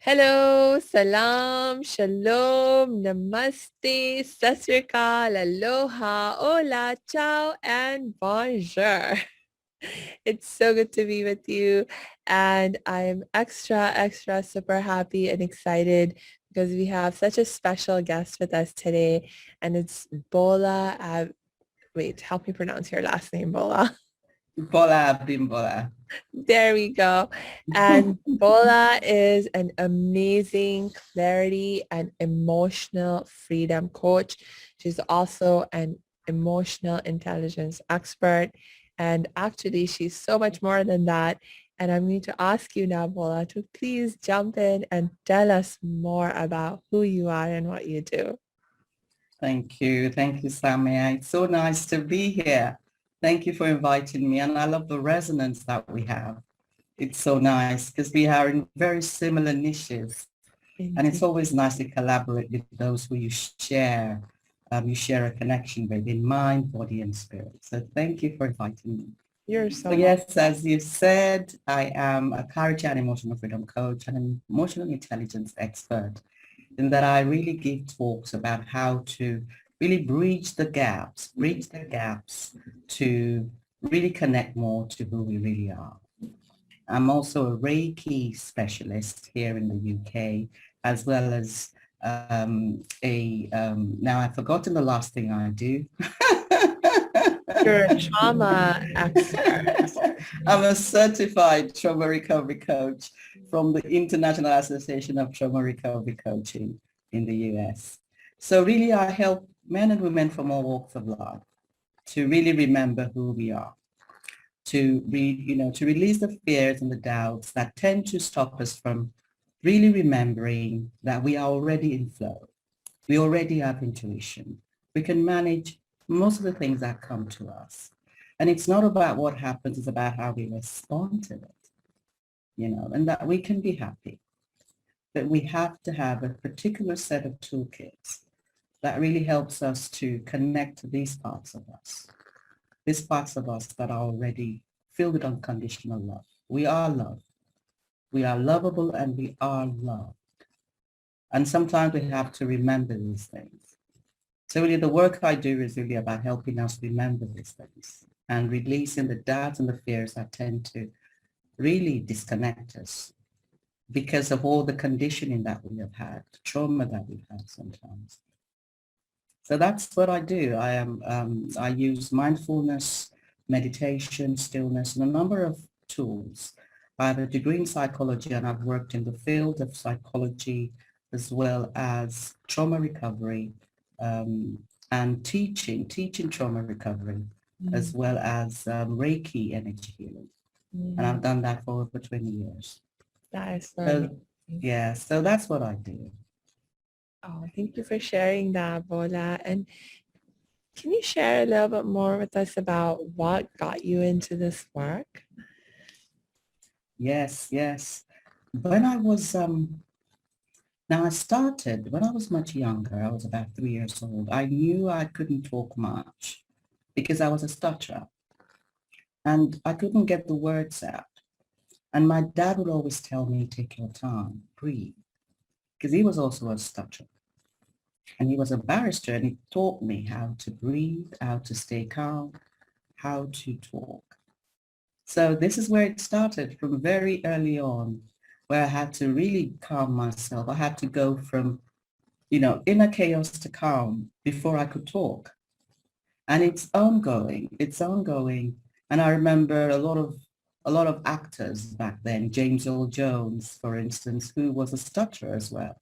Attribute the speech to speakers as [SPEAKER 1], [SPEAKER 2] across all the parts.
[SPEAKER 1] Hello, salam, shalom, namaste, satsrikal, aloha, hola, ciao, and bonjour. It's so good to be with you. And I'm extra super happy and excited because we have such a special guest with us today. And it's Bola. Wait, help me pronounce your last name, Bola.
[SPEAKER 2] Bola Abimbola.
[SPEAKER 1] There we go. And Bola is an amazing clarity and emotional freedom coach. She's also an emotional intelligence expert. And actually, she's so much more than that. And I'm going to ask you now, Bola, to please jump in and tell us more about who you are and what you do.
[SPEAKER 2] Thank you. Thank you, Samia. It's so nice to be here. Thank you for inviting me. And I love the resonance that we have. It's so nice because we are in very similar niches. And it's
[SPEAKER 1] Indeed.
[SPEAKER 2] always nice to collaborate with those who you share a connection with in mind, body, and spirit. So thank you for inviting me.
[SPEAKER 1] You're
[SPEAKER 2] So
[SPEAKER 1] so welcome.
[SPEAKER 2] yes, as you said, I am a clarity and emotional freedom coach and an emotional intelligence expert, in that I really give talks about how to really bridge the gaps to really connect more to who we really are. I'm also a Reiki specialist here in the UK, as well as now I've forgotten the last thing I do.
[SPEAKER 1] You're a trauma expert.
[SPEAKER 2] I'm a certified trauma recovery coach from the International Association of Trauma Recovery Coaching in the US. So really I help men and women from all walks of life to really remember who we are, to release the fears and the doubts that tend to stop us from really remembering that we are already in flow. We already have intuition. We can manage most of the things that come to us. And it's not about what happens, it's about how we respond to it, and that we can be happy. But we have to have a particular set of toolkits that really helps us to connect to these parts of us that are already filled with unconditional love. We are love. We are lovable and we are loved. And sometimes we have to remember these things. So really the work I do is really about helping us remember these things and releasing the doubts and the fears that tend to really disconnect us because of all the conditioning that we have had, the trauma that we've had sometimes. So that's what I do. I use mindfulness, meditation, stillness, and a number of tools. I have a degree in psychology and I've worked in the field of psychology as well as trauma recovery and teaching trauma recovery, as well as Reiki energy healing. And I've done that for over 20 years.
[SPEAKER 1] That is so
[SPEAKER 2] So
[SPEAKER 1] amazing.
[SPEAKER 2] yeah, so that's what I do.
[SPEAKER 1] Oh, thank you for sharing that, Bola. And can you share a little bit more with us about what got you into this work?
[SPEAKER 2] Yes, yes. When I was Now I started when I was much younger. I was about 3 years old. I knew I couldn't talk much because I was a stutterer and I couldn't get the words out. And my dad would always tell me, take your time, breathe, because he was also a stutterer. And he was a barrister and he taught me how to breathe, how to stay calm, how to talk. So this is where it started from very early on, where I had to really calm myself. I had to go from inner chaos to calm before I could talk. And it's ongoing. It's ongoing. And I remember a lot of actors back then, James Earl Jones, for instance, who was a stutterer as well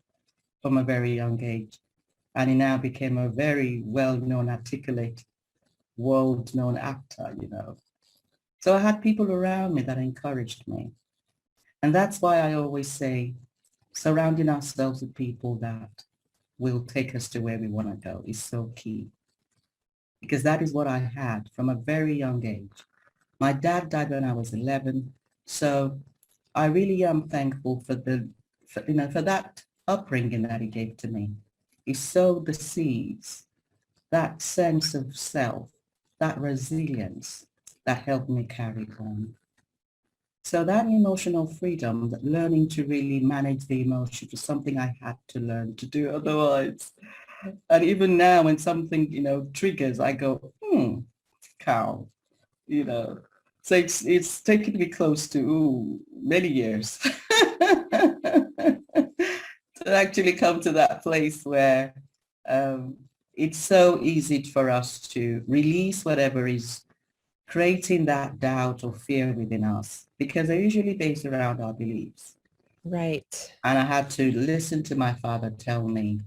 [SPEAKER 2] from a very young age. And he now became a very well-known, articulate, world-known actor. So I had people around me that encouraged me. And that's why I always say surrounding ourselves with people that will take us to where we want to go is so key, because that is what I had from a very young age. My dad died when I was 11, so I really am thankful for that upbringing that he gave to me. He sowed the seeds, that sense of self, that resilience that helped me carry on. So that emotional freedom, that learning to really manage the emotion, was something I had to learn to do otherwise. And even now when something, triggers, I go, cow, you know. So it's taken me close to many years to actually come to that place where um, it's so easy for us to release whatever is creating that doubt or fear within us, because they're usually based around our beliefs.
[SPEAKER 1] Right.
[SPEAKER 2] And I had to listen to my father tell me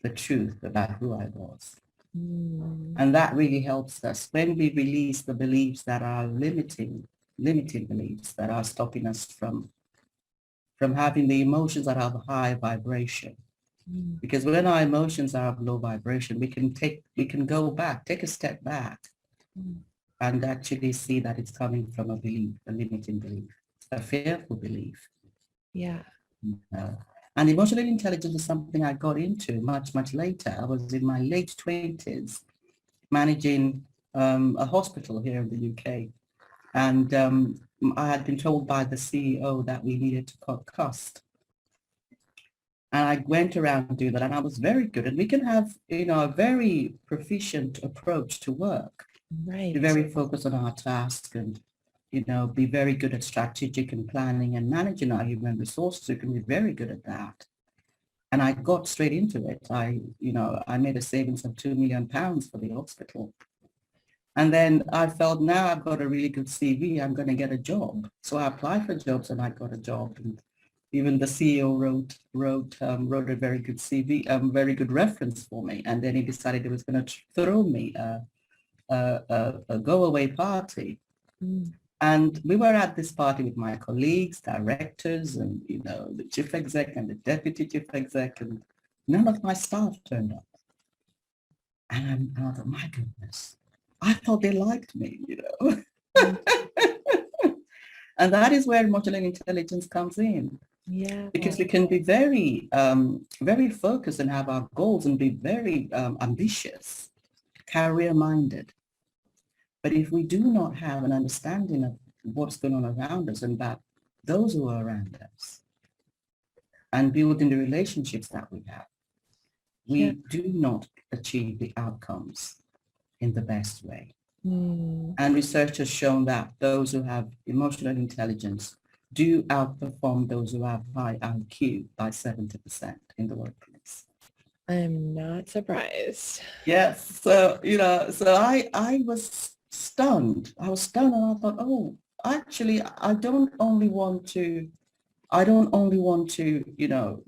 [SPEAKER 2] the truth about who I was.
[SPEAKER 1] Mm.
[SPEAKER 2] And that really helps us when we release the beliefs that are limiting beliefs that are stopping us from having the emotions that have high vibration.
[SPEAKER 1] Mm.
[SPEAKER 2] Because when our emotions are of low vibration, we can go back, take a step back
[SPEAKER 1] Mm.
[SPEAKER 2] and actually see that it's coming from a belief, a limiting belief, a fearful belief.
[SPEAKER 1] Yeah.
[SPEAKER 2] Uh, and emotional intelligence is something I got into much, much later. I was in my late 20s managing a hospital here in the UK. And I had been told by the CEO that we needed to cut cost. And I went around doing that, and I was very good. And we can have, a very proficient approach to work, be
[SPEAKER 1] Right.
[SPEAKER 2] very focused on our task and, be very good at strategic and planning and managing our human resources. We can be very good at that. And I got straight into it. I made a savings of £2 million for the hospital. And then I felt, now I've got a really good CV, I'm going to get a job. So I applied for jobs and I got a job. And even the CEO wrote a very good CV, very good reference for me. And then he decided he was going to throw me a go away party.
[SPEAKER 1] Mm.
[SPEAKER 2] And we were at this party with my colleagues, directors, and, the chief exec and the deputy chief exec, and none of my staff turned up. And I thought, my goodness, I thought they liked me.
[SPEAKER 1] Mm.
[SPEAKER 2] And that is where emotional intelligence comes in,
[SPEAKER 1] Yeah.
[SPEAKER 2] because we can be very, very focused and have our goals and be very ambitious, career-minded. But if we do not have an understanding of what's going on around us and about those who are around us and building the relationships that we have,
[SPEAKER 1] Yeah.
[SPEAKER 2] we do not achieve the outcomes in the best way.
[SPEAKER 1] Mm.
[SPEAKER 2] And research has shown that those who have emotional intelligence do outperform those who have high IQ by 70% in the workplace.
[SPEAKER 1] I'm not surprised.
[SPEAKER 2] Yes. So I was stunned. I was stunned and I thought, oh, actually, I don't only want to,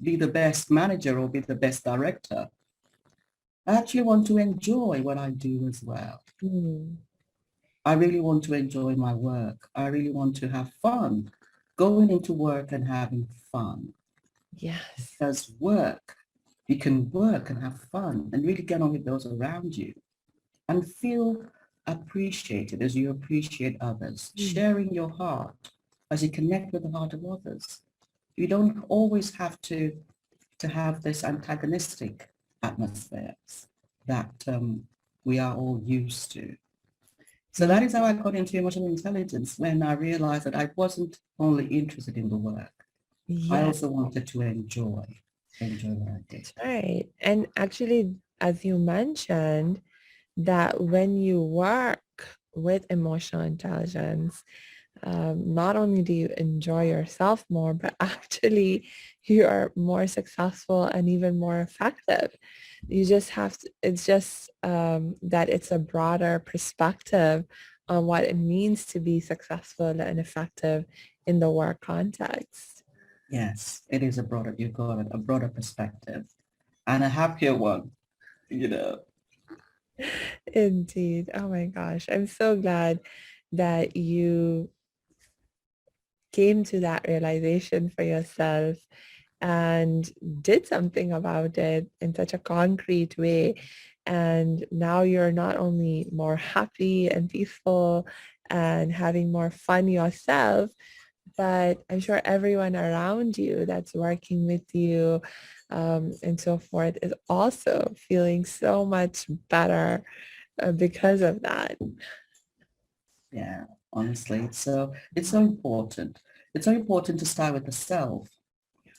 [SPEAKER 2] be the best manager or be the best director. I actually want to enjoy what I do as well.
[SPEAKER 1] Mm.
[SPEAKER 2] I really want to enjoy my work. I really want to have fun going into work and having fun.
[SPEAKER 1] Yes.
[SPEAKER 2] Because you can work and have fun and really get on with those around you and feel appreciated as you appreciate others,
[SPEAKER 1] Mm.
[SPEAKER 2] sharing your heart as you connect with the heart of others. You don't always have to have this antagonistic atmospheres that we are all used to. So
[SPEAKER 1] Yeah.
[SPEAKER 2] that is how I got into emotional intelligence, when I realized that I wasn't only interested in the work. I
[SPEAKER 1] Yeah.
[SPEAKER 2] also wanted to enjoy what I did.
[SPEAKER 1] That's right. And actually, as you mentioned, that when you work with emotional intelligence, not only do you enjoy yourself more, but actually you are more successful and even more effective. You just have to, it's just that it's a broader perspective on what it means to be successful and effective in the work context.
[SPEAKER 2] Yes, it is you've got a broader perspective and a happier one, you know.
[SPEAKER 1] Indeed. Oh my gosh. I'm so glad that you came to that realization for yourself and did something about it in such a concrete way. And now you're not only more happy and peaceful and having more fun yourself, but I'm sure everyone around you that's working with you and so forth is also feeling so much better because of that.
[SPEAKER 2] Yeah. honestly. It's so important. It's so important to start with the self.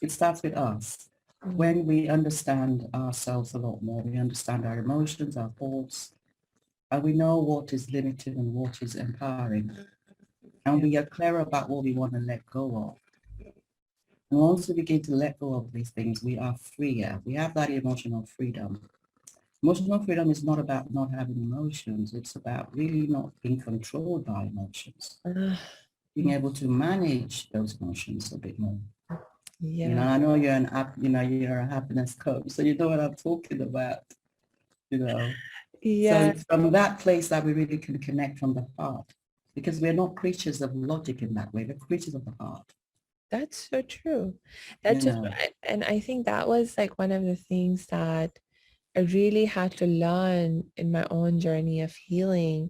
[SPEAKER 2] It starts with us.
[SPEAKER 1] Mm.
[SPEAKER 2] When we understand ourselves a lot more, we understand our emotions, our thoughts, and we know what is limited and what is empowering. And
[SPEAKER 1] Yeah.
[SPEAKER 2] we are clear about what we want to let go of. And once we begin to let go of these things, we are freer. We have that emotional freedom. Emotional freedom is not about not having emotions. It's about really not being controlled by emotions,
[SPEAKER 1] Uh,
[SPEAKER 2] being able to manage those emotions a bit more.
[SPEAKER 1] yeah.
[SPEAKER 2] I know you're a happiness coach, so you know what I'm talking about, you know. So
[SPEAKER 1] Yeah.
[SPEAKER 2] it's from that place that we really can connect from the heart, because we're not creatures of logic in that way. We're creatures of the heart,
[SPEAKER 1] That's so true.
[SPEAKER 2] you
[SPEAKER 1] That's just,
[SPEAKER 2] know.
[SPEAKER 1] and I think that was like one of the things that I really had to learn in my own journey of healing.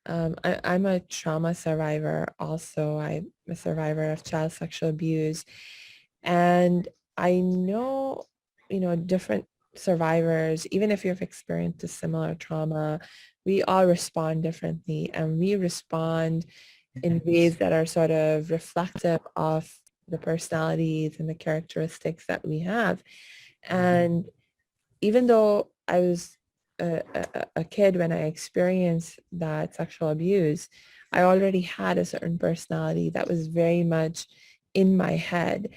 [SPEAKER 1] I'm a trauma survivor also. I'm a survivor of child sexual abuse. And I know, different survivors, even if you've experienced a similar trauma, we all respond differently and we respond in
[SPEAKER 2] Yes.
[SPEAKER 1] ways that are sort of reflective of the personalities and the characteristics that we have. And even though I was a kid when I experienced that sexual abuse, I already had a certain personality that was very much in my head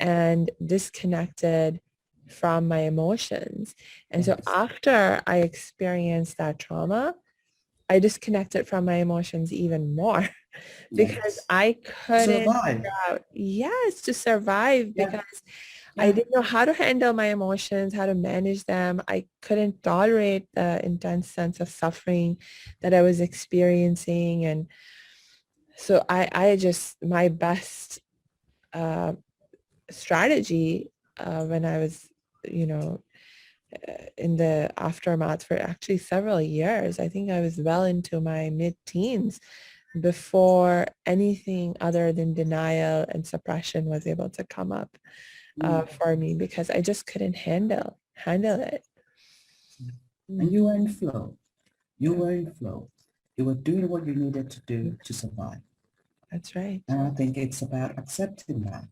[SPEAKER 1] and disconnected from my emotions. And so
[SPEAKER 2] Yes.
[SPEAKER 1] after I experienced that trauma, I disconnected from my emotions even more because
[SPEAKER 2] Yes.
[SPEAKER 1] I
[SPEAKER 2] To
[SPEAKER 1] couldn't
[SPEAKER 2] survive.
[SPEAKER 1] figure out, yes, to survive
[SPEAKER 2] Yeah.
[SPEAKER 1] because I
[SPEAKER 2] Yeah.
[SPEAKER 1] didn't know how to handle my emotions, how to manage them. I couldn't tolerate the intense sense of suffering that I was experiencing. And so I just, my best uh, strategy when I was, you know, in the aftermath for actually several years, I think I was well into my mid-teens before anything other than denial and suppression was able to come up
[SPEAKER 2] Mm.
[SPEAKER 1] for me because I just couldn't handle it.
[SPEAKER 2] And
[SPEAKER 1] Mm,
[SPEAKER 2] you were in flow. You
[SPEAKER 1] yeah,
[SPEAKER 2] were in flow. You were doing what you needed to do to survive.
[SPEAKER 1] that's right.
[SPEAKER 2] And I think it's about accepting that.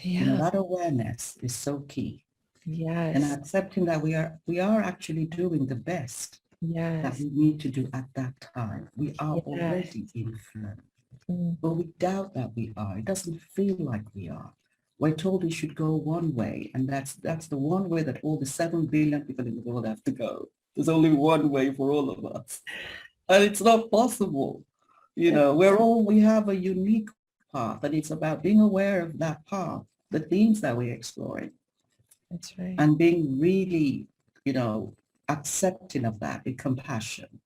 [SPEAKER 1] Yeah.
[SPEAKER 2] That awareness is so key. And
[SPEAKER 1] Yes.
[SPEAKER 2] accepting that we are actually doing the best that
[SPEAKER 1] Yes.
[SPEAKER 2] we need to do at that time. We are
[SPEAKER 1] Yes.
[SPEAKER 2] already in flow.
[SPEAKER 1] Mm,
[SPEAKER 2] But we doubt that we are. It doesn't feel like we are. We're told we should go one way, and that's the one way that all the 7 billion people in the world have to go. There's only one way for all of us. And it's not possible.
[SPEAKER 1] that-
[SPEAKER 2] We have a unique path, and it's about being aware of that path, the things that we're exploring,
[SPEAKER 1] that's right.
[SPEAKER 2] and being really, accepting of that with compassion,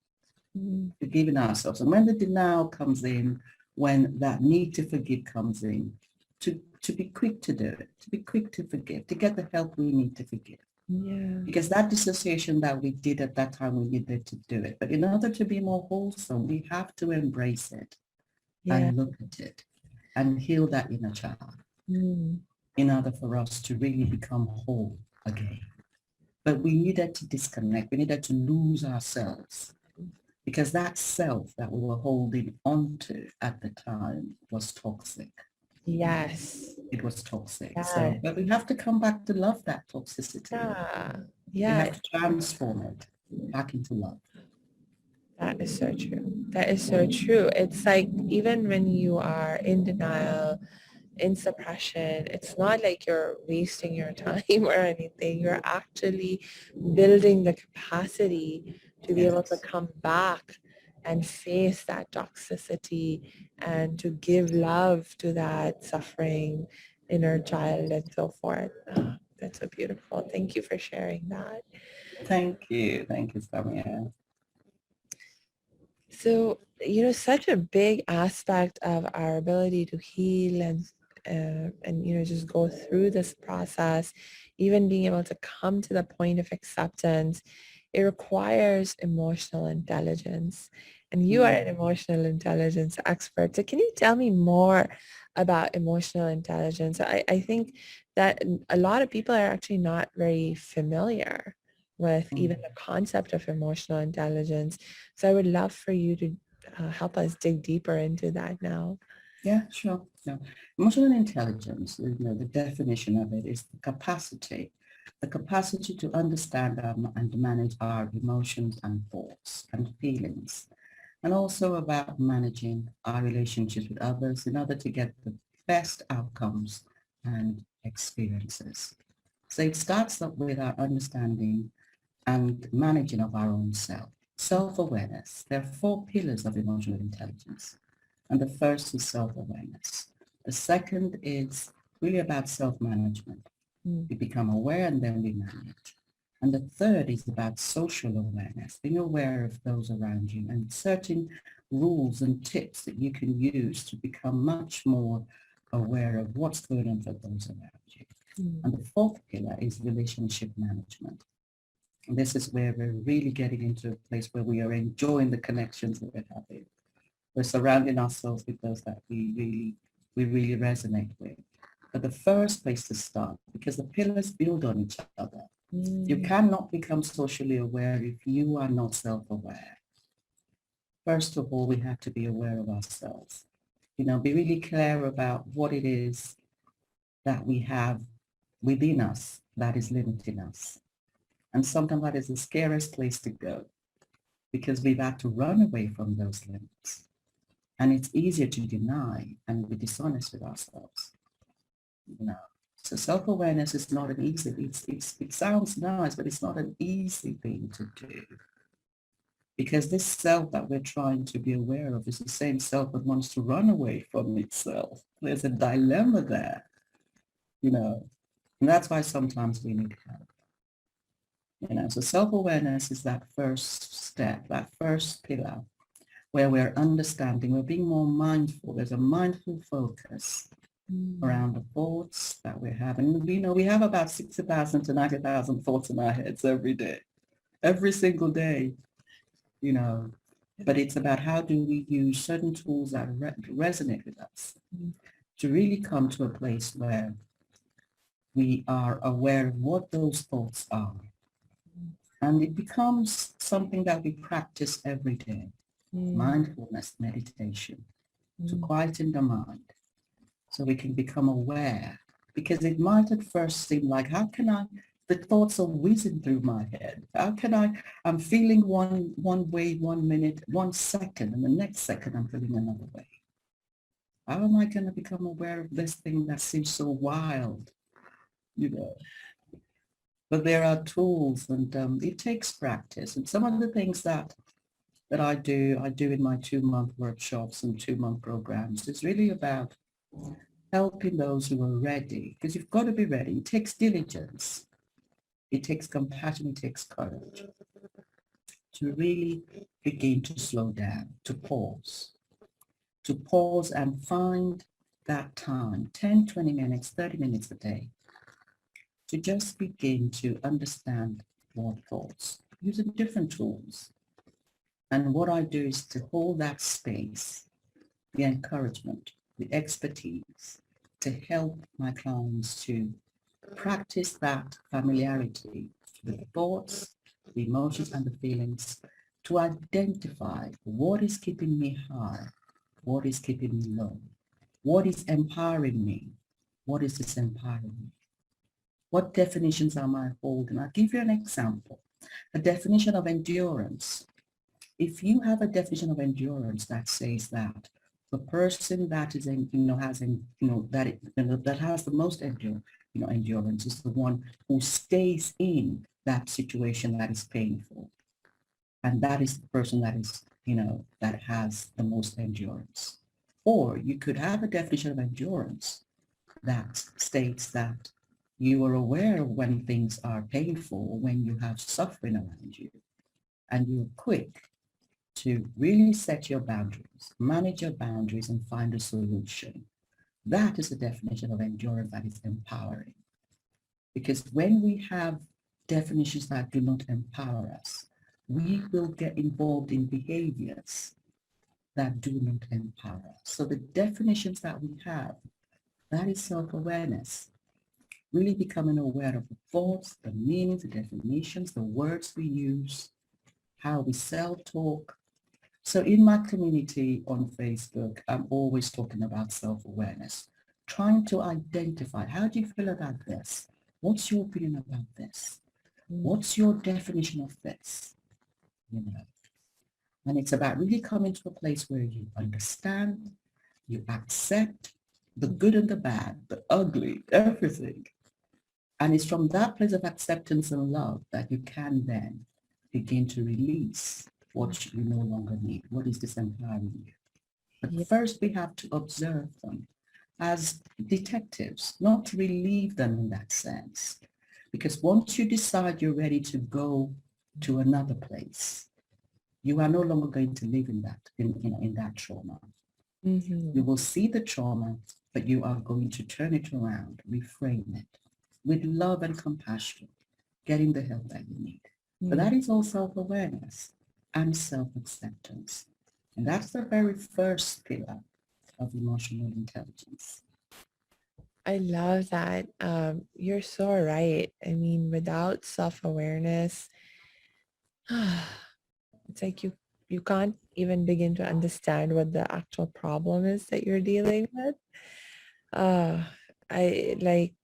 [SPEAKER 1] Mm,
[SPEAKER 2] forgiving ourselves. And when the denial comes in, when that need to forgive comes in, to be quick to do it, to be quick to forgive, to get the help we need to forgive.
[SPEAKER 1] yeah.
[SPEAKER 2] Because that dissociation that we did at that time, we needed to do it. But in order to be more wholesome, we have to embrace it
[SPEAKER 1] Yeah.
[SPEAKER 2] and look at it and heal that inner child
[SPEAKER 1] Mm,
[SPEAKER 2] in order for us to really become whole again. But we needed to disconnect. We needed to lose ourselves because that self that we were holding onto at the time was toxic.
[SPEAKER 1] yes.
[SPEAKER 2] It was toxic.
[SPEAKER 1] Yes.
[SPEAKER 2] So, but we have to come back to love that toxicity.
[SPEAKER 1] Yeah.
[SPEAKER 2] We
[SPEAKER 1] Yeah.
[SPEAKER 2] have to transform it back into love.
[SPEAKER 1] That is so true. That is so true. It's like even when you are in denial, in suppression, it's not like you're wasting your time or anything. You're actually building the capacity to be able to
[SPEAKER 2] Yes.
[SPEAKER 1] come back and face that toxicity and to give love to that suffering inner child and so forth. Oh, that's so beautiful. Thank you for sharing that.
[SPEAKER 2] Thank you. Thank you, Samia.
[SPEAKER 1] So, such a big aspect of our ability to heal and just go through this process, even being able to come to the point of acceptance, it requires emotional intelligence. And you are
[SPEAKER 2] Mm.
[SPEAKER 1] an emotional intelligence expert. So can you tell me more about emotional intelligence? I think that a lot of people are actually not very familiar with
[SPEAKER 2] Mm.
[SPEAKER 1] even the concept of emotional intelligence. So I would love for you to help us dig deeper into that now?
[SPEAKER 2] Yeah, sure. No. Emotional intelligence, the definition of it is the capacity to understand and manage our emotions and thoughts and feelings, and also about managing our relationships with others in order to get the best outcomes and experiences. So it starts up with our understanding and managing of our own self. Self-awareness. There are four pillars of emotional intelligence. And the first is self-awareness. The second is really about self-management. We become aware and then we manage. And the third is about social awareness, being aware of those around you and certain rules and tips that you can use to become much more aware of what's going on for those around you. And the fourth pillar is relationship management. And this is where we're really getting into a place where we are enjoying the connections that we're having. We're surrounding ourselves with those that we really resonate with. But the first place to start, because the pillars build on each other. You cannot become socially aware if you are not self-aware. First of all, we have to be aware of ourselves. Be really clear about what it is that we have within us that is limiting us. And sometimes that is the scariest place to go because we've had to run away from those limits. And it's easier to deny and be dishonest with ourselves. So self-awareness is not an easy, it sounds nice, but it's not an easy thing to do. Because this self that we're trying to be aware of is the same self that wants to run away from itself. There's a dilemma there, and that's why sometimes we need help. So self-awareness is that first step, that first pillar where we're understanding, we're being more mindful. There's a mindful focus around the thoughts that we're having. We have about 60,000 to 90,000 thoughts in our heads every day, every single day, but it's about how do we use certain tools that resonate with us to really come to a place where we are aware of what those thoughts are. And it becomes something that we practice every day, mindfulness meditation, to quieten the mind. So we can become aware, because it might at first seem like, the thoughts are whizzing through my head. I'm feeling one way, 1 minute, 1 second, and the next second I'm feeling another way. How am I going to become aware of this thing that seems so wild? But there are tools, and it takes practice. And some of the things that I do in my 2-month workshops and 2-month programs is really about helping those who are ready, because you've got to be ready. It takes diligence. It takes compassion. It takes courage to really begin to slow down, to pause and find that time, 10, 20 minutes, 30 minutes a day, to just begin to understand more thoughts using different tools. And what I do is to hold that space, the encouragement, the expertise, to help my clients to practice that familiarity with the thoughts, the emotions, and the feelings, to identify what is keeping me high, what is keeping me low, what is empowering me, what is disempowering me, what definitions am I holding. I'll give you an example. A definition of endurance. If you have a definition of endurance that says that the person that is that has the most endurance is the one who stays in that situation that is painful, and that is the person that is that has the most endurance. Or you could have a definition of endurance that states that you are aware of when things are painful or when you have suffering around you, and you're quick to really set your boundaries, manage your boundaries, and find a solution. That is the definition of endurance that is empowering. Because when we have definitions that do not empower us, we will get involved in behaviors that do not empower us. So the definitions that we have, that is self-awareness. Really becoming aware of the thoughts, the meanings, the definitions, the words we use, how we self-talk, So in my community on Facebook, I'm always talking about self-awareness, trying to identify, how do you feel about this? What's your opinion about this? What's your definition of this? You know, and it's about really coming to a place where you understand, you accept the good and the bad, the ugly, everything. And it's from that place of acceptance and love that you can then begin to release what you no longer need, what is disempowering you. But
[SPEAKER 1] Yeah.
[SPEAKER 2] first we have to observe them as detectives, not to relieve them in that sense. Because once you decide you're ready to go to another place, you are no longer going to live in that, in that trauma. You will see the trauma, but you are going to turn it around, reframe it with love and compassion, getting the help that you need. But that is all self-awareness and self-acceptance. And that's the very first pillar of emotional intelligence.
[SPEAKER 1] I love that. You're so right. I mean, without self-awareness, it's like you can't even begin to understand what the actual problem is that you're dealing with. Uh, I like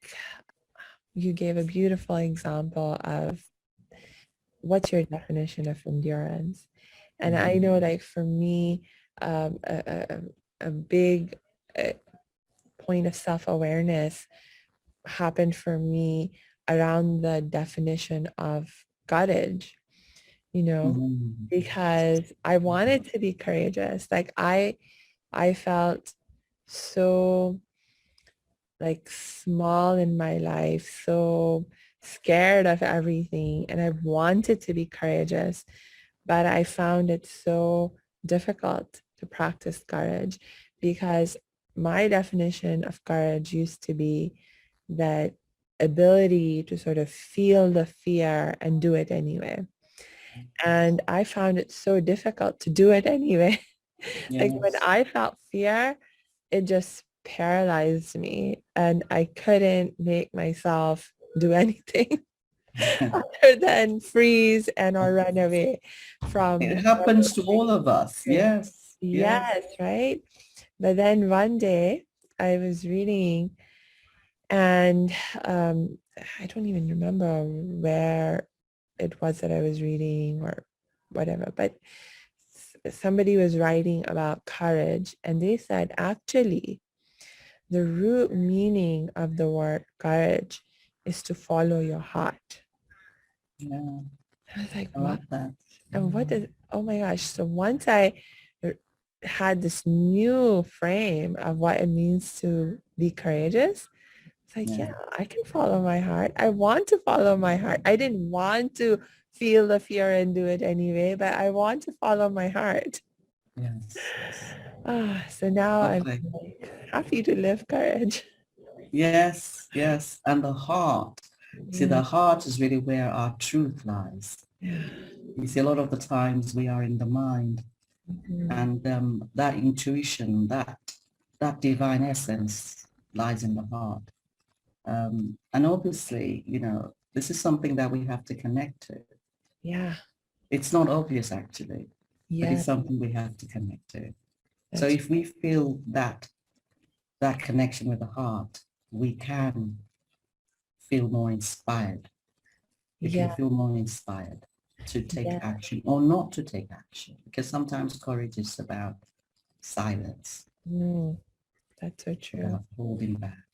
[SPEAKER 1] you gave a beautiful example of what's your definition of endurance. And I know, like for me, a big point of self-awareness happened for me around the definition of courage, you know, because I wanted to be courageous. Like I felt so like small in my life, so scared of everything, and I wanted to be courageous, but I found it so difficult to practice courage because my definition of courage used to be that ability to sort of feel the fear and do it anyway. And I found it so difficult to do it anyway. Like when
[SPEAKER 2] Yes.
[SPEAKER 1] I felt fear, it just paralyzed me and I couldn't make myself do anything other than freeze and or run away from
[SPEAKER 2] It
[SPEAKER 1] whatever
[SPEAKER 2] happens to all of us.
[SPEAKER 1] thing.
[SPEAKER 2] Yes. Yes.
[SPEAKER 1] Yes, right? But then one day I was reading and I don't even remember where it was that I was reading or whatever, but somebody was writing about courage and they said actually the root meaning of the word courage is to follow your heart.
[SPEAKER 2] Yeah.
[SPEAKER 1] I was like,
[SPEAKER 2] I
[SPEAKER 1] what?
[SPEAKER 2] love that.
[SPEAKER 1] And what is, oh my gosh. So once I had this new frame of what it means to be courageous, it's like,
[SPEAKER 2] Yeah.
[SPEAKER 1] yeah, I can follow my heart. I want to follow my heart. I didn't want to feel the fear and do it anyway, but I want to follow my heart.
[SPEAKER 2] Yes. Yes.
[SPEAKER 1] So now I'm
[SPEAKER 2] Lovely.
[SPEAKER 1] like happy to live courage.
[SPEAKER 2] Yes. Yes. And the heart. See,
[SPEAKER 1] Mm,
[SPEAKER 2] the heart is really where our truth lies.
[SPEAKER 1] yeah.
[SPEAKER 2] You see, a lot of the times we are in the mind,
[SPEAKER 1] Mhm.
[SPEAKER 2] and that intuition, that divine essence lies in the heart. And obviously, this is something that we have to connect to.
[SPEAKER 1] Yeah.
[SPEAKER 2] It's not obvious actually, but
[SPEAKER 1] Yeah.
[SPEAKER 2] it's something we have to connect to. So
[SPEAKER 1] That's
[SPEAKER 2] if we feel that connection with the heart, we can feel more inspired. We can
[SPEAKER 1] yeah.
[SPEAKER 2] feel more inspired to take
[SPEAKER 1] Yeah.
[SPEAKER 2] action or not to take action, because sometimes courage is about silence,
[SPEAKER 1] Mm, that's so true.
[SPEAKER 2] about holding back.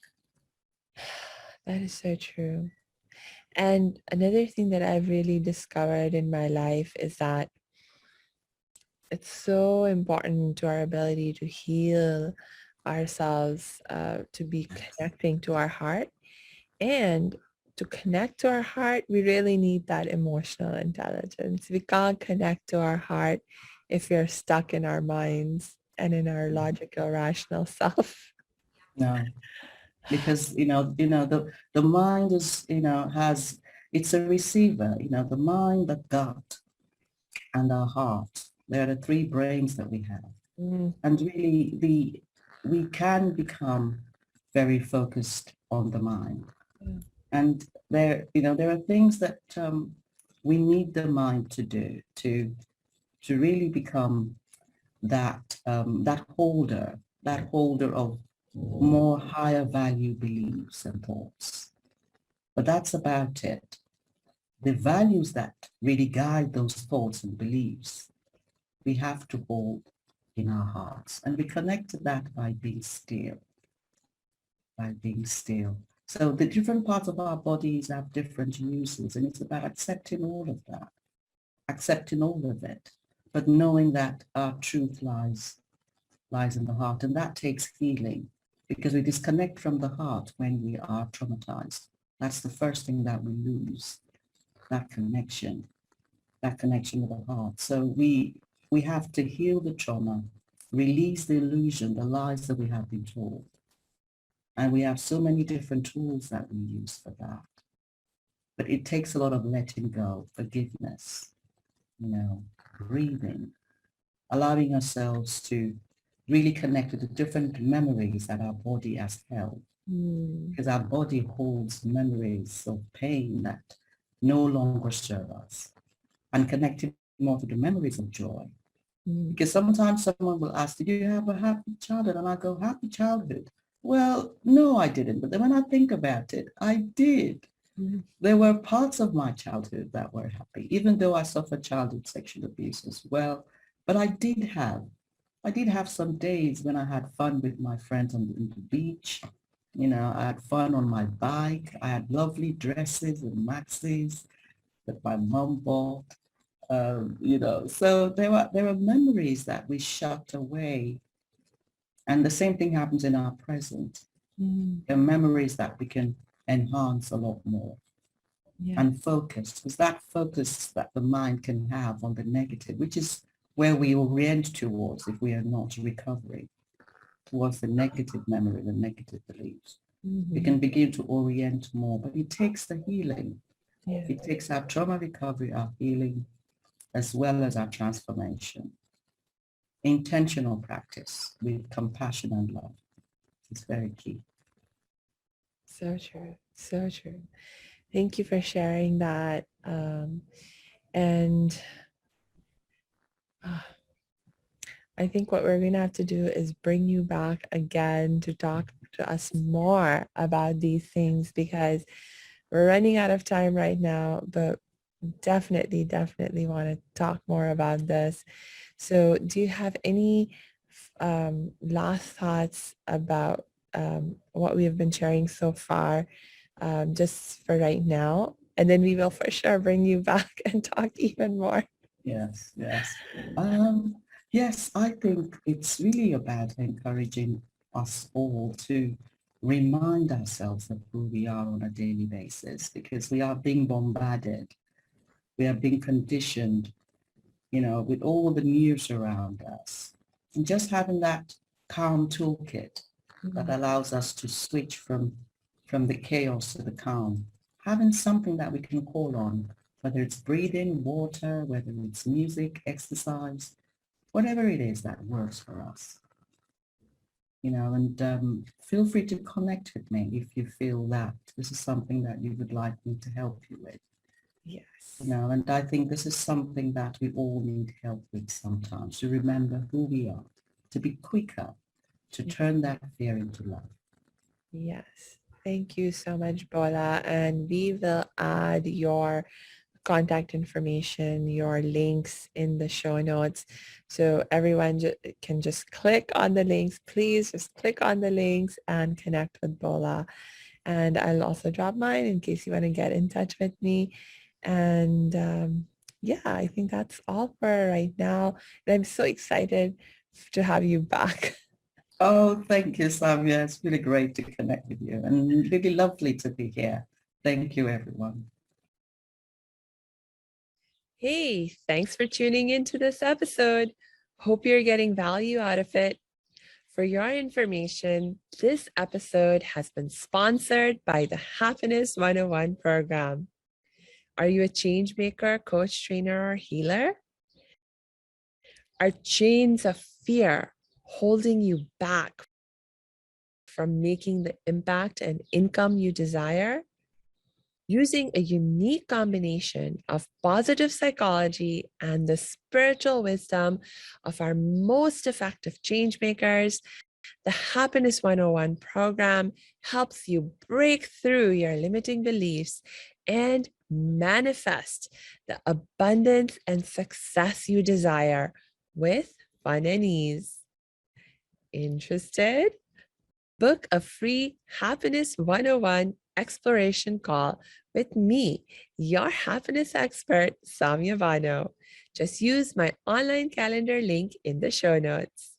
[SPEAKER 1] That is so true. And another thing that I've really discovered in my life is that it's so important to our ability to heal ourselves, to be connecting to our heart. And to connect to our heart, we really need that emotional intelligence. We can't connect to our heart if we're stuck in our minds and in our logical, rational self.
[SPEAKER 2] No, because the mind is has it's a receiver. The mind, the gut, and our heart. They are the three brains that we have,
[SPEAKER 1] Mm,
[SPEAKER 2] and really we can become very focused on the mind.
[SPEAKER 1] yeah.
[SPEAKER 2] And there are things that we need the mind to do to really become that holder of more higher value beliefs and thoughts. But that's about it. The values that really guide those thoughts and beliefs, we have to hold in our hearts. And we connect to that by being still, So the different parts of our bodies have different uses, and it's about accepting all of that, accepting all of it, but knowing that our truth lies in the heart. And that takes healing, because we disconnect from the heart when we are traumatized. That's the first thing that we lose, that connection with the heart. So we have to heal the trauma, release the illusion, the lies that we have been told. And we have so many different tools that we use for that. But it takes a lot of letting go, forgiveness, breathing, allowing ourselves to really connect with the different memories that our body has held. Because our body holds memories of pain that no longer serve us, and connecting more to the memories of joy. Because sometimes someone will ask, did you have a happy childhood? And I go, happy childhood? Well, no, I didn't. But then when I think about it, I did. There were parts of my childhood that were happy, even though I suffered childhood sexual abuse as well. But I did have some days when I had fun with my friends on the beach. I had fun on my bike. I had lovely dresses and maxis that my mom bought. So there were memories that we shut away. And the same thing happens in our present. There are memories that we can enhance a lot more. And focus. It's that focus that the mind can have on the negative, which is where we orient towards if we are not recovering, towards the negative memory, the negative beliefs. We can begin to orient more, but it takes the healing. It takes our trauma recovery, our healing, as well as our transformation. Intentional practice with compassion and love is very key.
[SPEAKER 1] So true. So true. Thank you for sharing that. And I think what we're going to have to do is bring you back again to talk to us more about these things, because we're running out of time right now, but definitely want to talk more about this. So do you have any last thoughts about what we have been sharing so far, just for right now? And then we will for sure bring you back and talk even more.
[SPEAKER 2] Yes. Yes, I think it's really about encouraging us all to remind ourselves of who we are on a daily basis, because we are being bombarded. We are being conditioned, with all the news around us. And just having that calm toolkit that allows us to switch from the chaos to the calm, having something that we can call on, whether it's breathing, water, whether it's music, exercise, whatever it is that works for us. And feel free to connect with me if you feel that this is something that you would like me to help you with.
[SPEAKER 1] Yes.
[SPEAKER 2] And I think this is something that we all need help with sometimes, to remember who we are, to be quicker, to turn that fear into love.
[SPEAKER 1] Yes. Thank you so much, Bola. And we will add your contact information, your links in the show notes. So everyone can just click on the links. Please just click on the links and connect with Bola. And I'll also drop mine in case you want to get in touch with me. And yeah, I think that's all for right now. And I'm so excited to have you back.
[SPEAKER 2] Oh, thank you, Samia. It's really great to connect with you and really lovely to be here. Thank you, everyone.
[SPEAKER 1] Hey, thanks for tuning into this episode. Hope you're getting value out of it. For your information, this episode has been sponsored by the Happiness 101 program. Are you a change maker, coach, trainer, or healer? Are chains of fear holding you back from making the impact and income you desire? using a unique combination of positive psychology and the spiritual wisdom of our most effective change makers. The Happiness 101 program helps you break through your limiting beliefs and manifest the abundance and success you desire with fun and ease. Interested? Book a free Happiness 101 exploration call with me, your happiness expert, Samia Bano. Just use my online calendar link in the show notes.